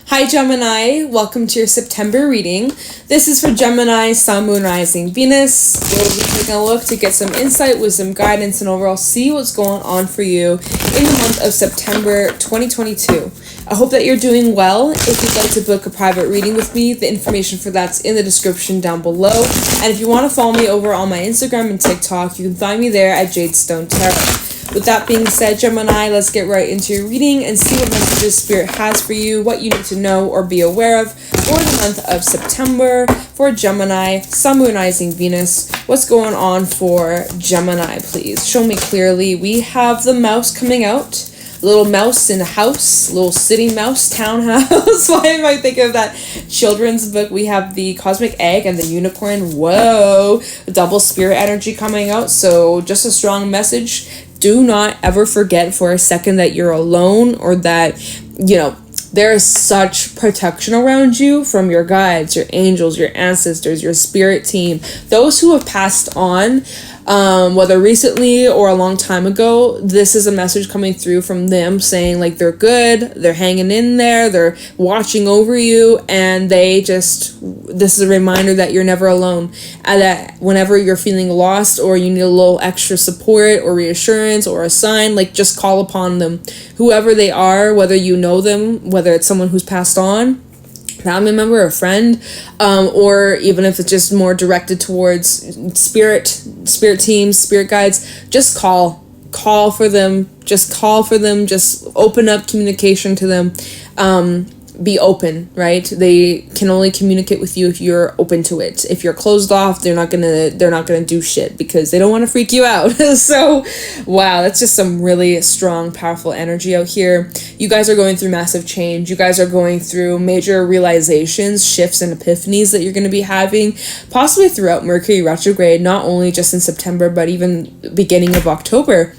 Hi Gemini, welcome to your September reading. This is for Gemini, Sun, Moon, Rising, Venus. We'll be taking a look to get some insight, wisdom, guidance, and overall see what's going on for you in the month of September 2022. I hope that you're doing well. If you'd like to book a private reading with me, the information for that's in the description down below. And if you want to follow me over on my Instagram and TikTok, you can find me there at Jadestone Tarot. With that being said, Gemini, let's get right into your reading and see what messages Spirit has for you, what you need to know or be aware of for the month of September for Gemini, Sun, Moon, Rising, Venus. What's going on for Gemini, please? Show me clearly. We have the mouse coming out. Little mouse in a house, little city mouse townhouse. Why am I thinking of that children's book? We have the cosmic egg and the unicorn. Whoa, double spirit energy coming out. So just a strong message. Do not ever forget for a second that you're alone, or that, there is such protection around you from your guides, your angels, your ancestors, your spirit team, those who have passed on, whether recently or a long time ago. This is a message coming through from them saying like they're good, they're hanging in there, they're watching over you, and this is a reminder that you're never alone, and that whenever you're feeling lost or you need a little extra support or reassurance or a sign, like just call upon them, whoever they are, whether you know them, whether it's someone who's passed on, family member, a friend, or even if it's just more directed towards spirit teams, spirit guides. Just call for them, just open up communication to them. Be open, right? They can only communicate with you if you're open to it. If you're closed off, they're not gonna do shit because they don't want to freak you out. So wow, that's just some really strong, powerful energy out here. You guys are going through massive change. You guys are going through major realizations, shifts, and epiphanies that you're going to be having possibly throughout Mercury retrograde, not only just in September but even beginning of October,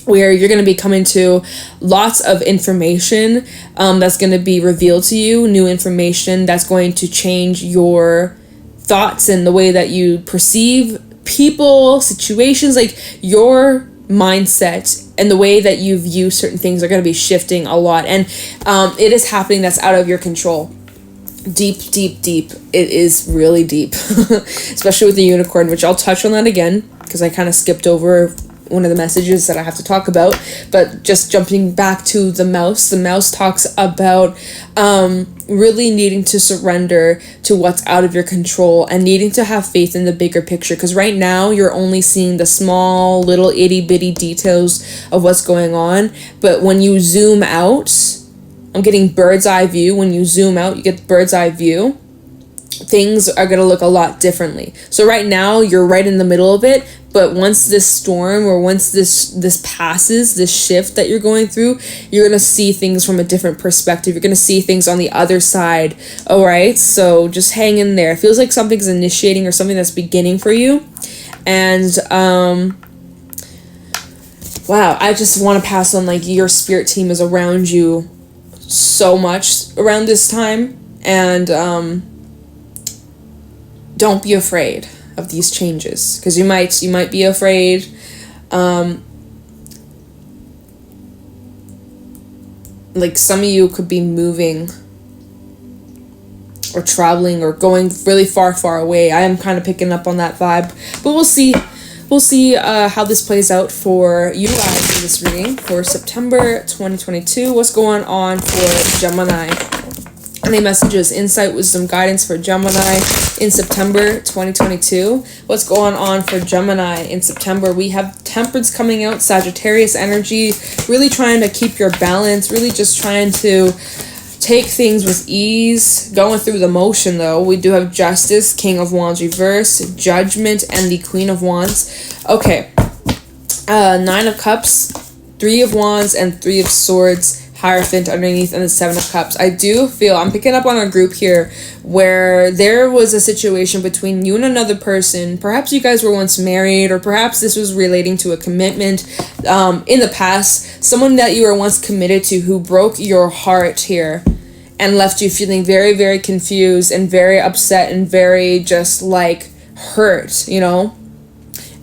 where you're going to be coming to lots of information that's going to be revealed to you, new information that's going to change your thoughts and the way that you perceive people, situations, like your mindset and the way that you view certain things are going to be shifting a lot. And it is happening that's out of your control. Deep. It is really deep, especially with the unicorn, which I'll touch on that again because I kind of skipped over one of the messages that I have to talk about. But just jumping back to the mouse talks about really needing to surrender to what's out of your control and needing to have faith in the bigger picture, because right now you're only seeing the small little itty bitty details of what's going on. But when you zoom out, I'm getting bird's eye view. When you zoom out, you get bird's eye view. Things are going to look a lot differently. So right now you're right in the middle of it, but once this storm or once this passes, this shift that you're going through, you're going to see things from a different perspective. You're going to see things on the other side. All right, so just hang in there. It feels like something's initiating or something that's beginning for you. And wow, I just want to pass on, like, your spirit team is around you so much around this time. And don't be afraid of these changes, because you might be afraid. Like some of you could be moving or traveling or going really far away. I am kind of picking up on that vibe, but we'll see how this plays out for you guys in this reading for September 2022. What's going on for Gemini? Any messages, insight, wisdom, guidance for Gemini in September 2022? What's going on for Gemini in September? We have Temperance coming out, Sagittarius energy, really trying to keep your balance, really just trying to take things with ease, going through the motion though. We do have Justice, King of Wands reverse, Judgment, and the Queen of Wands. Okay, Nine of Cups, Three of Wands, and Three of Swords, Hierophant underneath, and the Seven of Cups. I do feel, I'm picking up on a group here where there was a situation between you and another person. Perhaps you guys were once married, or perhaps this was relating to a commitment in the past. Someone that you were once committed to who broke your heart here and left you feeling very, very confused and very upset and very just like hurt,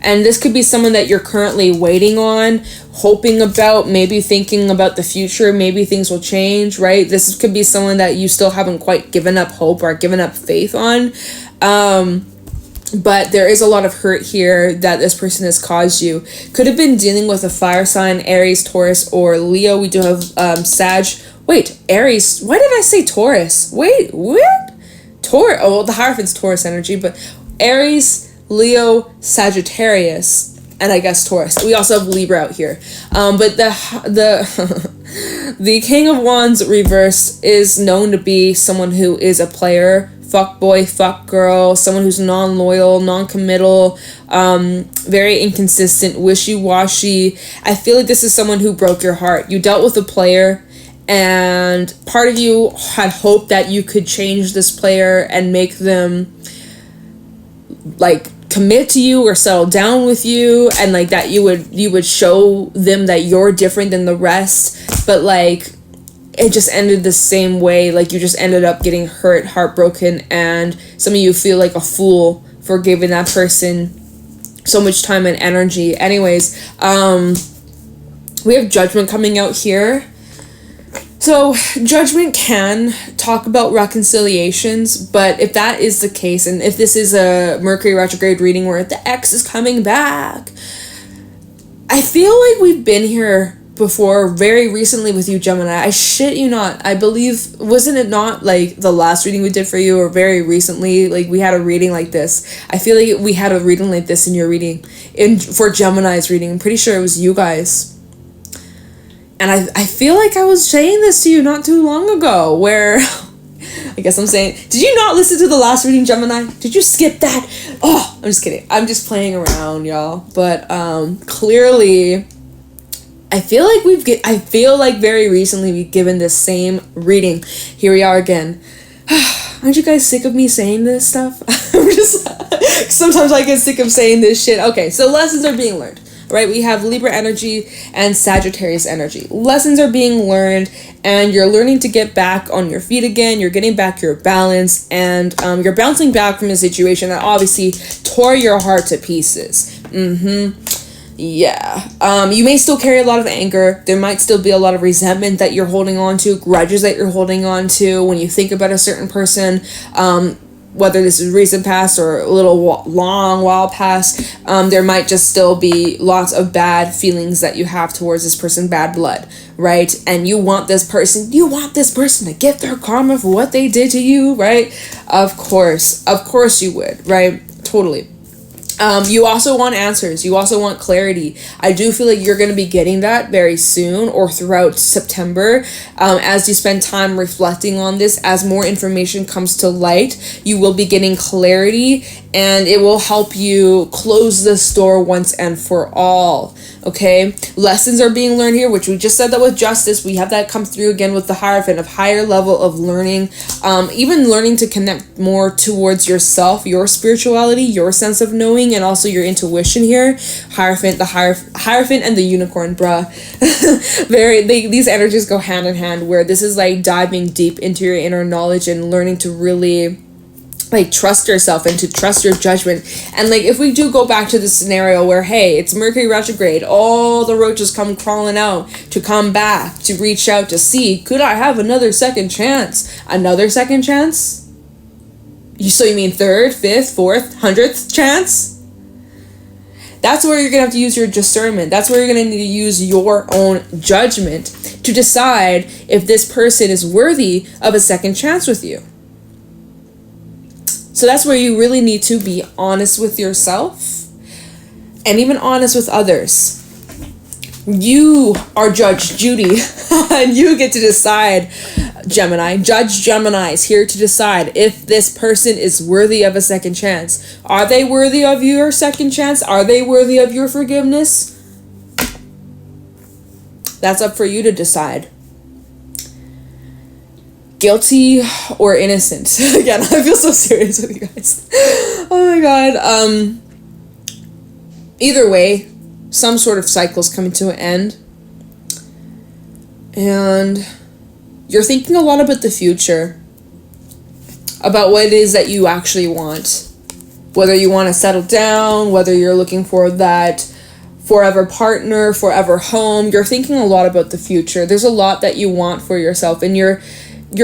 And this could be someone that you're currently waiting on, hoping about, maybe thinking about the future, maybe things will change, right? This could be someone that you still haven't quite given up hope or given up faith on. But there is a lot of hurt here that this person has caused you. Could have been dealing with a fire sign, Aries, Taurus, or Leo. We do have Sag. Wait, Aries. Why did I say Taurus? Wait, what? Taurus. Oh, well, the Hierophant's Taurus energy, but Aries, Leo, Sagittarius, and I guess Taurus. We also have Libra out here. But the the King of Wands reversed is known to be someone who is a player, fuck boy, fuck girl, someone who's non-loyal, non-committal, very inconsistent, wishy-washy. I feel like this is someone who broke your heart. You dealt with a player, and part of you had hoped that you could change this player and make them like commit to you or settle down with you, and like that you would show them that you're different than the rest, but like it just ended the same way. Like you just ended up getting hurt, heartbroken, and some of you feel like a fool for giving that person so much time and energy. Anyways, we have Judgment coming out here. So Judgment can talk about reconciliations, but if that is the case, and if this is a Mercury retrograde reading where the ex is coming back, I feel like we've been here before very recently with you, Gemini. I shit you not. I believe, wasn't it not like the last reading we did for you, or very recently, like we had a reading like this? I feel like we had a reading like this in your reading, for Gemini's reading. I'm pretty sure it was you guys. And I feel like I was saying this to you not too long ago, where I guess I'm saying, did you not listen to the last reading, Gemini? Did you skip that? Oh, I'm just kidding. I'm just playing around, y'all. But clearly, I feel like very recently we've given this same reading. Here we are again. Aren't you guys sick of me saying this stuff? I'm just sometimes I get sick of saying this shit. Okay, so lessons are being learned. Right, we have Libra energy and Sagittarius energy. Lessons are being learned, and you're learning to get back on your feet again. You're getting back your balance, and you're bouncing back from a situation that obviously tore your heart to pieces. Yeah. You may still carry a lot of anger. There might still be a lot of resentment that you're holding on to, grudges that you're holding on to when you think about a certain person. Whether this is recent past or a little long while past, there might just still be lots of bad feelings that you have towards this person, bad blood, right? And you want this person to get their karma for what they did to you, right? Of course you would, right? Totally. You also want answers. You also want clarity. I do feel like you're going to be getting that very soon or throughout September. As you spend time reflecting on this, as more information comes to light, you will be getting clarity, and it will help you close this door once and for all. Okay? Lessons are being learned here, which we just said that with Justice. We have that come through again with the Hierophant of higher level of learning. Even learning to connect more towards yourself, your spirituality, your sense of knowing, and also your intuition here. Hierophant, the Hierophant and the Unicorn, bruh. These energies go hand in hand, where this is like diving deep into your inner knowledge and learning to really like trust yourself and to trust your judgment. And like if we do go back to the scenario where, hey, it's Mercury retrograde, all the roaches come crawling out to come back, to reach out to see, could I have another second chance? Another second chance? So you mean third, fifth, fourth, 100th chance? That's where you're going to have to use your discernment. That's where you're going to need to use your own judgment to decide if this person is worthy of a second chance with you. So that's where you really need to be honest with yourself and even honest with others. You are Judge Judy, and you get to decide, Gemini. Judge Gemini is here to decide if this person is worthy of a second chance. Are they worthy of your second chance? Are they worthy of your forgiveness? That's up for you to decide. Guilty or innocent? Again, I feel so serious with you guys. Oh my god. Either way, some sort of cycle's coming to an end. And you're thinking a lot about the future. About what it is that you actually want. Whether you want to settle down, whether you're looking for that forever partner, forever home, you're thinking a lot about the future. There's a lot that you want for yourself, and you're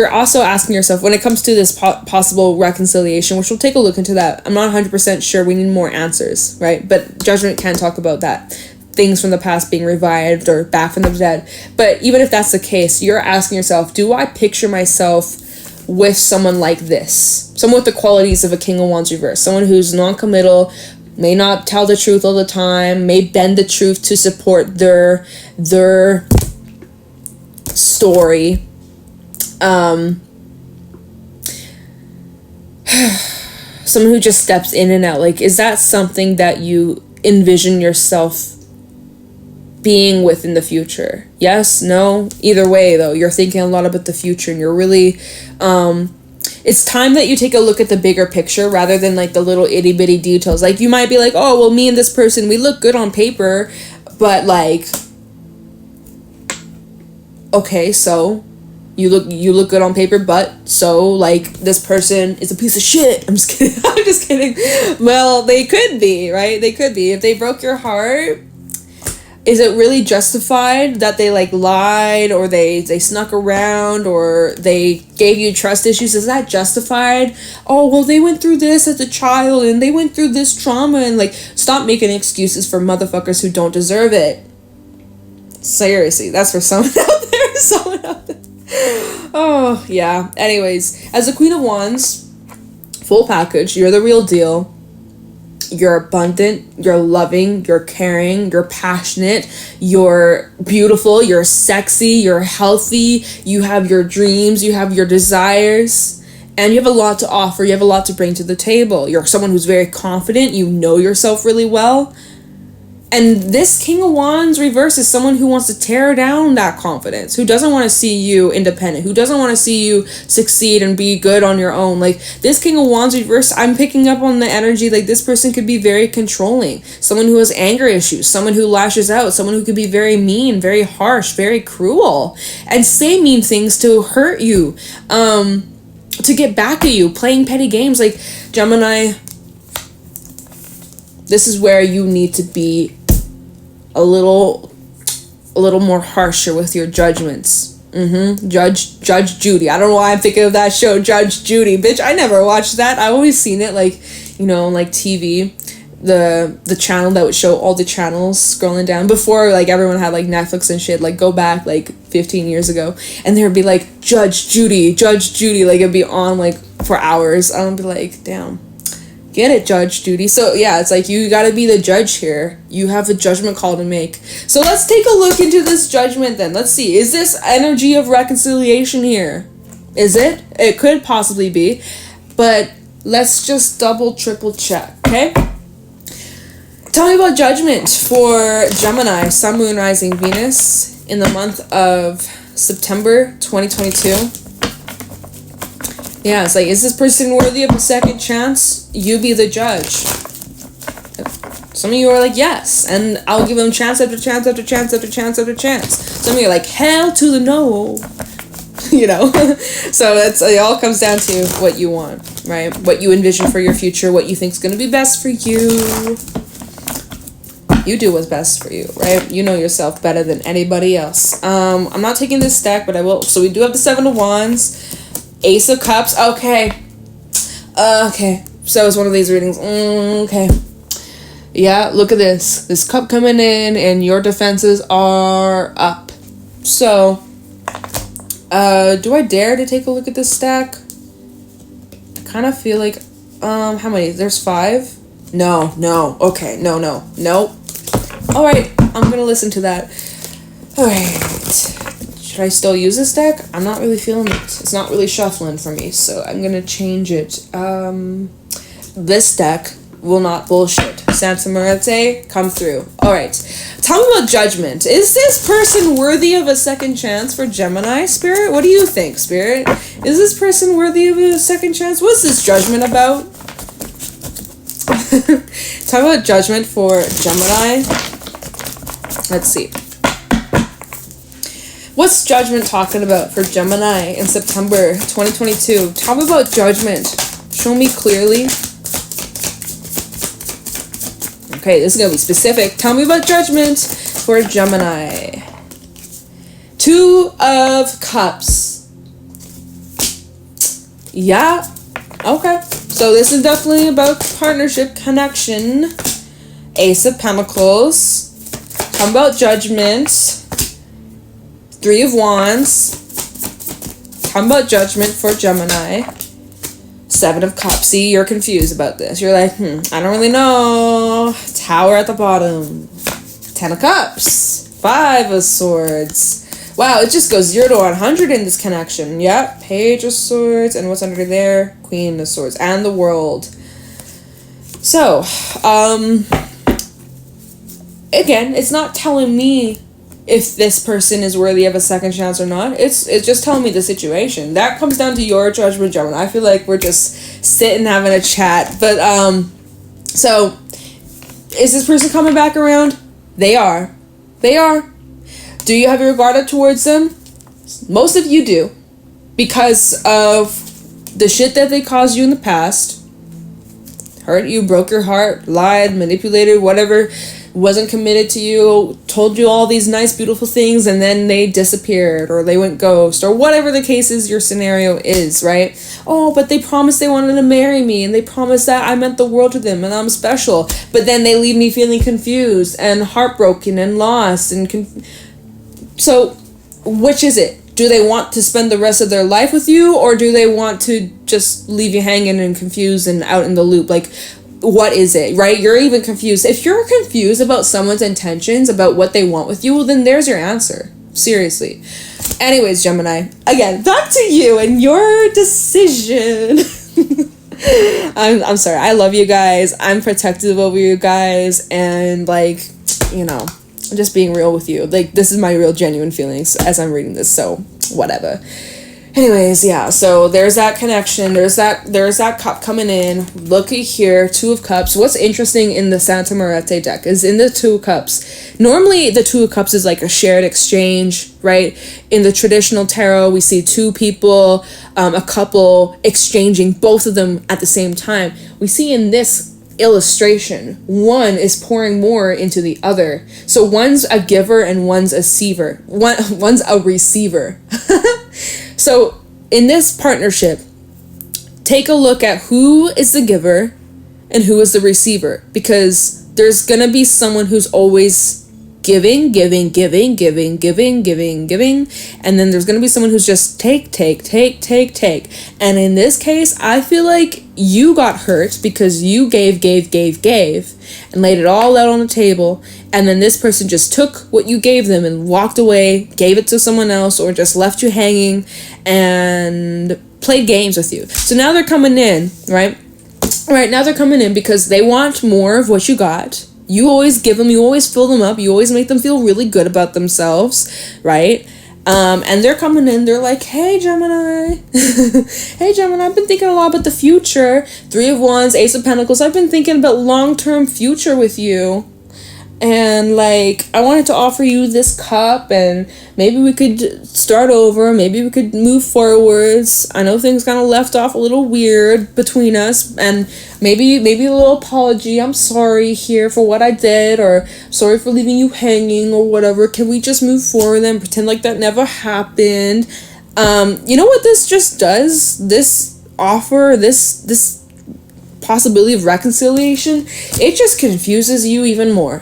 also asking yourself, when it comes to this possible reconciliation, which we'll take a look into that. I'm not 100% sure. We need more answers, right? But judgment can talk about that. Things from the past being revived or back from the dead. But even if that's the case, you're asking yourself, do I picture myself with someone like this? Someone with the qualities of a King of Wands reverse. Someone who's non-committal, may not tell the truth all the time, may bend the truth to support their story. Someone who just steps in and out. Like, is that something that you envision yourself being with in the future? Yes? No? Either way, though, you're thinking a lot about the future, and you're really, it's time that you take a look at the bigger picture rather than like the little itty bitty details. Like, you might be like, oh, well, me and this person, we look good on paper, but like, okay, so you look good on paper, but so like this person is a piece of shit. I'm just kidding. I'm just kidding. Well, they could be, right? They could be. If they broke your heart, is it really justified that they like lied, or they snuck around, or they gave you trust issues? Is that justified? Oh, well, they went through this as a child, and they went through this trauma, and like, stop making excuses for motherfuckers who don't deserve it. Seriously, that's for someone out there. Someone out there. Oh, yeah. Anyways, as the Queen of Wands, full package, you're the real deal. You're abundant, you're loving, you're caring, you're passionate, you're beautiful, you're sexy, you're healthy, you have your dreams, you have your desires, and you have a lot to offer, you have a lot to bring to the table. You're someone who's very confident, you know yourself really well. And this King of Wands reverse is someone who wants to tear down that confidence, who doesn't want to see you independent, who doesn't want to see you succeed and be good on your own. Like, this King of Wands reverse, I'm picking up on the energy, like, this person could be very controlling, someone who has anger issues, someone who lashes out, someone who could be very mean, very harsh, very cruel, and say mean things to hurt you, to get back at you, playing petty games. Like, Gemini, this is where you need to be a little more harsher with your judgments. Judge Judy. I don't know why I'm thinking of that show, Judge Judy. Bitch, I never watched that. I always seen it, like, you know, like TV, the channel that would show all the channels scrolling down before, like, everyone had like Netflix and shit. Like, go back like 15 years ago, and there would be like Judge Judy, like, it'd be on like for hours. I would be like, damn. Get it, Judge Judy. So yeah, it's like, you gotta be the judge here. You have a judgment call to make. So let's take a look into this judgment then. Let's see. Is this energy of reconciliation here? Is it? It could possibly be. But let's just double, triple check, okay? Tell me about judgment for Gemini, Sun, Moon, Rising, Venus in the month of September 2022. Yeah, it's like, is this person worthy of a second chance? You be the judge. Some of you are like, yes, and I'll give them chance after chance after chance after chance after chance. Some of you are like, hell to the no. You know? So it all comes down to what you want, right? What you envision for your future, what you think is going to be best for you. You do what's best for you, right? You know yourself better than anybody else. I'm not taking this stack, but I will. So we do have the Seven of Wands. Ace of Cups. Okay. So it's one of these readings. Okay. Yeah, look at this. This cup coming in, and your defenses are up. So, do I dare to take a look at this stack? I kind of feel like, how many? There's 5? No. Okay, no. Alright, I'm gonna listen to that. Alright. Should I still use this deck? I'm not really feeling it. It's not really shuffling for me, so I'm gonna change it. This deck will not bullshit. Santa Muerte, come through. Alright. Tell me about judgment. Is this person worthy of a second chance for Gemini, Spirit? What do you think, Spirit? Is this person worthy of a second chance? What's this judgment about? Talk about judgment for Gemini. Let's see. What's judgment talking about for Gemini in September 2022? Tell me about judgment. Show me clearly. Okay, this is going to be specific. Tell me about judgment for Gemini. 2 of Cups. Yeah. Okay. So this is definitely about partnership, connection. Ace of Pentacles. Tell me about judgment. 3 of Wands. Tell me about judgment for Gemini. 7 of Cups. See, you're confused about this. You're like, I don't really know. Tower at the bottom. 10 of Cups. 5 of Swords. Wow, it just goes 0 to 100 in this connection. Yep. Page of Swords. And what's under there? Queen of Swords. And the World. So, again, it's not telling me if this person is worthy of a second chance or not. It's just telling me the situation. That comes down to your judgment, Gemini. I feel like we're just sitting having a chat. But, so, is this person coming back around? They are. They are. Do you have your guard up towards them? Most of you do. Because of the shit that they caused you in the past. Hurt you, broke your heart, lied, manipulated, whatever, wasn't committed to you, told you all these nice, beautiful things, and then they disappeared, or they went ghost, or whatever the case is, your scenario is, right? Oh, but they promised they wanted to marry me, and they promised that I meant the world to them, and I'm special, but then they leave me feeling confused, and heartbroken, and lost, and so, which is it? Do they want to spend the rest of their life with you, or do they want to just leave you hanging and confused and out in the loop? Like, what is it, right? You're even confused. If you're confused about someone's intentions, about what they want with you, well, then there's your answer. Seriously. Anyways, Gemini, again, back to you and your decision. I'm sorry. I love you guys. I'm protective over you guys, and like, you know, just being real with you. Like, this is my real genuine feelings as I'm reading this, so whatever. Anyways, yeah, so there's that connection. There's that cup coming in. Looky here, 2 of Cups. What's interesting in the Santa Muerte deck is in the 2 of Cups. Normally, the 2 of Cups is like a shared exchange, right? In the traditional tarot, we see 2 people, a couple exchanging both of them at the same time. We see in this illustration, one is pouring more into the other. So one's a giver and one's a receiver. One's a receiver. So in this partnership, take a look at who is the giver and who is the receiver, because there's gonna be someone who's always giving, and then there's gonna be someone who's just take. And in this case, I feel like you got hurt because you gave, and laid it all out on the table, and then this person just took what you gave them and walked away, gave it to someone else, or just left you hanging and played games with you. So now they're coming in, right? Right, now they're coming in because they want more of what you got. You always give them, you always fill them up, you always make them feel really good about themselves, right? And they're coming in, they're like, hey, Gemini. Hey, Gemini, I've been thinking a lot about the future. 3 of Wands, Ace of Pentacles. I've been thinking about long-term future with you. And, like, I wanted to offer you this cup, and maybe we could start over. Maybe we could move forwards. I know things kind of left off a little weird between us, and maybe a little apology. I'm sorry here for what I did, or sorry for leaving you hanging, or whatever. Can we just move forward and pretend like that never happened? You know what this just does? This offer, this possibility of reconciliation, it just confuses you even more.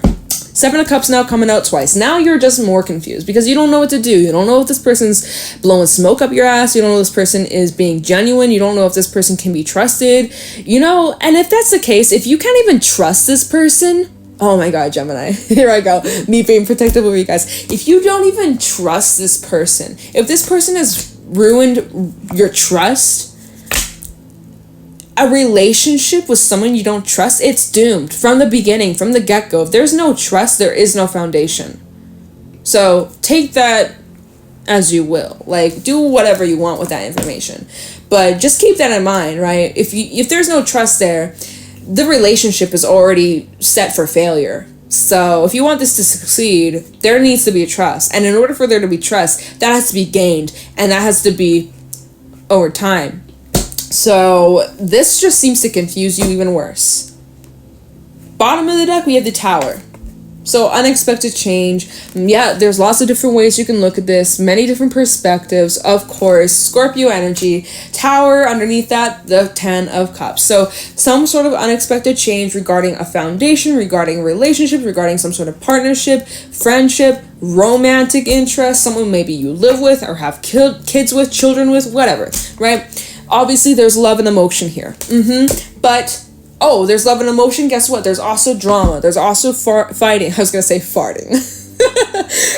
7 of Cups now coming out twice. Now you're just more confused because you don't know what to do. You don't know if this person's blowing smoke up your ass. You don't know if this person is being genuine. You don't know if this person can be trusted. You know, and if that's the case, if you can't even trust this person, oh my God, Gemini, here I go, me being protective over you guys. If you don't even trust this person, if this person has ruined your trust, a relationship with someone you don't trust, it's doomed from the beginning, from the get-go. If there's no trust, there is no foundation. So take that as you will. Like, do whatever you want with that information. But just keep that in mind, right? If there's no trust there, the relationship is already set for failure. So if you want this to succeed, there needs to be a trust. And in order for there to be trust, that has to be gained. And that has to be over time. So this just seems to confuse you even worse. Bottom of the deck, we have the Tower. So unexpected change. Yeah, there's lots of different ways you can look at this. Many different perspectives, of course. Scorpio energy. Tower, underneath that, the 10 of Cups. So some sort of unexpected change regarding a foundation, regarding relationships, regarding some sort of partnership, friendship, romantic interest, someone maybe you live with or have kids with, children with, whatever, right? Obviously, there's love and emotion here. But... oh, there's love and emotion. Guess what? There's also drama. There's also fighting. I was going to say farting.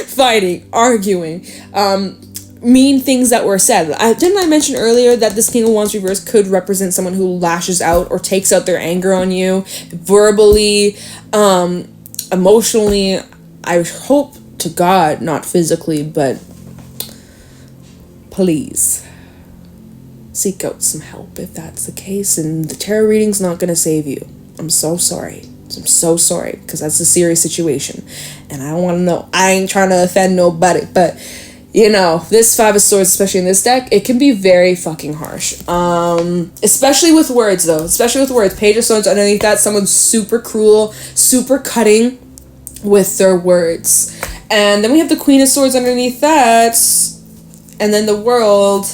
Fighting, arguing, mean things that were said. Didn't I mention earlier that this King of Wands reverse could represent someone who lashes out or takes out their anger on you verbally, emotionally? I hope to God, not physically, but please. Seek out some help if that's the case, and the tarot reading's not going to save you. I'm so sorry. I'm so sorry, because that's a serious situation, and I don't want to know. I ain't trying to offend nobody, but, you know, this Five of Swords, especially in this deck, it can be very fucking harsh. Especially with words, though. Especially with words. Page of Swords underneath that, someone's super cruel, super cutting with their words. And then we have the Queen of Swords underneath that, and then the World.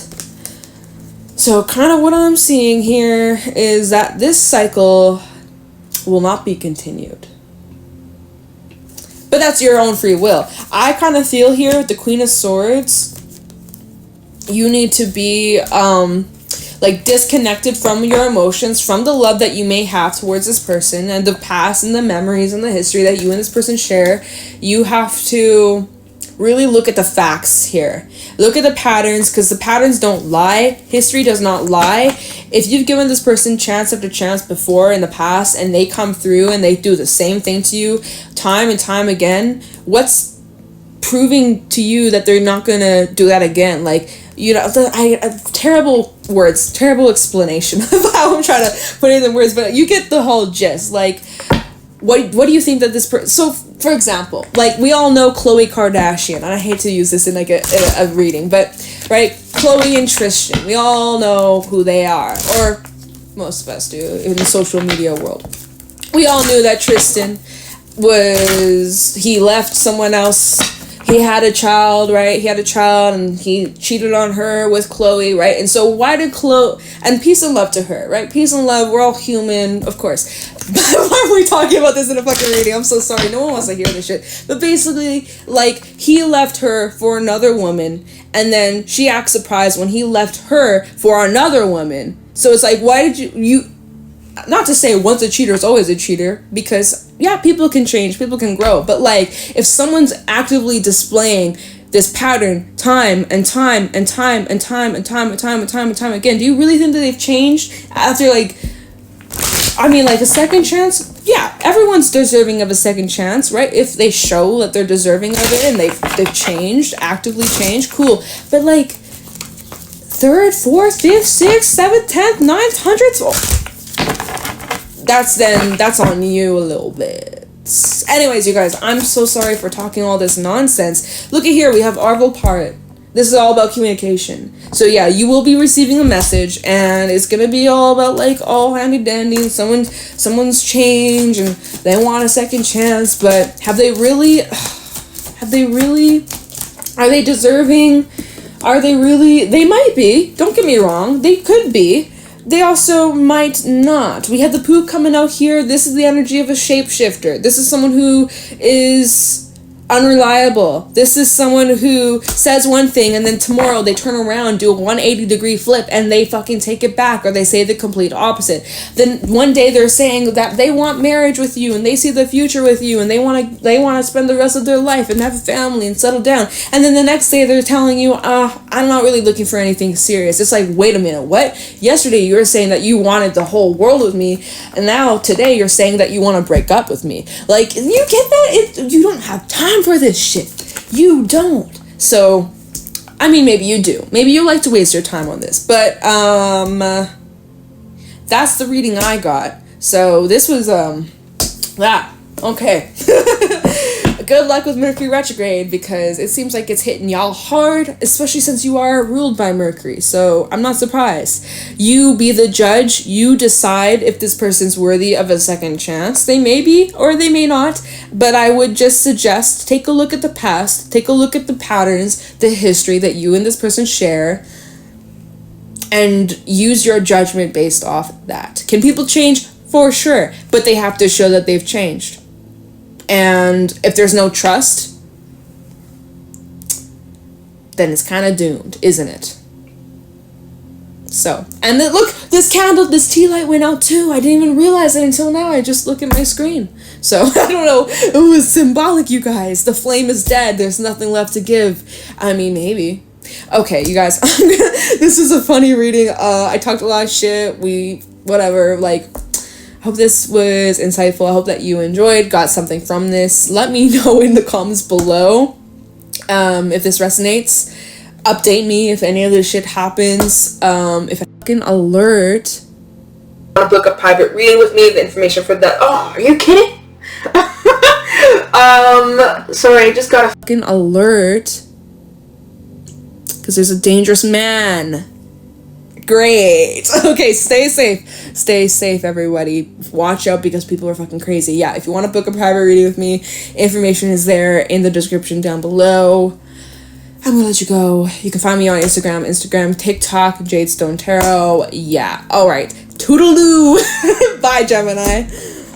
So kind of what I'm seeing here is that this cycle will not be continued. But that's your own free will. I kind of feel here with the Queen of Swords, you need to be like disconnected from your emotions, from the love that you may have towards this person and the past and the memories and the history that you and this person share. You have to really look at the facts here. Look at the patterns, because the patterns don't lie. History does not lie. If you've given this person chance after chance before in the past and they come through and they do the same thing to you time and time again, what's proving to you that they're not going to do that again? Like, you know, terrible words, terrible explanation of how I'm trying to put it in words, but you get the whole gist. Like, what do you think that this person... So, for example, like, we all know Khloe Kardashian, and I hate to use this in, like, a reading, but, right, Khloe and Tristan, we all know who they are, or most of us do, in the social media world. We all knew that Tristan he left someone else. He had a child, right? He had a child, and he cheated on her with Khloe, right? And so why did Khloe... And peace and love to her, right? Peace and love. We're all human, of course. Why are we talking about this in a fucking reading? I'm so sorry. No one wants to hear this shit. But basically, like, he left her for another woman, and then she acts surprised when he left her for another woman. So it's like, why did you... Not to say once a cheater is always a cheater, because, yeah, people can change, people can grow. But, like, if someone's actively displaying this pattern time and time and time and time and time and time and time and time again, do you really think that they've changed after, like... I mean, like, a second chance? Yeah, everyone's deserving of a second chance, right? If they show that they're deserving of it and they've changed, actively changed, cool. But, like, 3rd, 4th, 5th, 6th, 7th, 10th, 9th, 100th... that's on you a little bit. Anyways, you guys, I'm so sorry for talking all this nonsense. Look at here, we have Arvel Part. This is all about communication. So yeah, you will be receiving a message, and it's gonna be all about, like, all handy dandy, and someone's changed and they want a second chance, but are they deserving? They might be, don't get me wrong, they could be. They also might not. We have the Pooh coming out here. This is the energy of a shapeshifter. This is someone who is unreliable. This is someone who says one thing and then tomorrow they turn around, do a 180-degree flip, and they fucking take it back, or they say the complete opposite. Then one day they're saying that they want marriage with you and they see the future with you and they want to spend the rest of their life and have a family and settle down. And then the next day they're telling you, I'm not really looking for anything serious. It's like, wait a minute, what? Yesterday you were saying that you wanted the whole world with me, and now today you're saying that you want to break up with me. Like, you get that? You don't have time for this shit. You don't. So, I mean, maybe you do. Maybe you like to waste your time on this. But, that's the reading I got. So, this was, that. Okay. good luck with Mercury retrograde, because it seems like it's hitting y'all hard, especially since you are ruled by Mercury. So I'm not surprised. You be the judge. You decide if this person's worthy of a second chance. They may be or they may not, but I would just suggest take a look at the past, take a look at the patterns, the history that you and this person share, and use your judgment based off that. Can people change? For sure, but they have to show that they've changed. And if there's no trust, then it's kind of doomed, isn't it? So, and then look, this candle, this tea light went out too. I didn't even realize it until now. I just look at my screen. So, I don't know. It was symbolic, you guys. The flame is dead. There's nothing left to give. I mean, maybe. Okay, you guys, this is a funny reading. I talked a lot of shit. Whatever, like, I hope this was insightful. I hope that you enjoyed, got something from this. Let me know in the comments below if this resonates. Update me if any of this shit happens. If I fucking alert. Want to book a private reading with me? The information for that. Oh, are you kidding? Sorry, I just got a fucking alert. Because there's a dangerous man. Great. Okay, stay safe. Stay safe, everybody. Watch out, because people are fucking crazy. Yeah, if you want to book a private reading with me, information is there in the description down below. I'm gonna let you go. You can find me on Instagram, TikTok, Jade Stone Tarot. Yeah. Alright. Toodaloo. Bye, Gemini.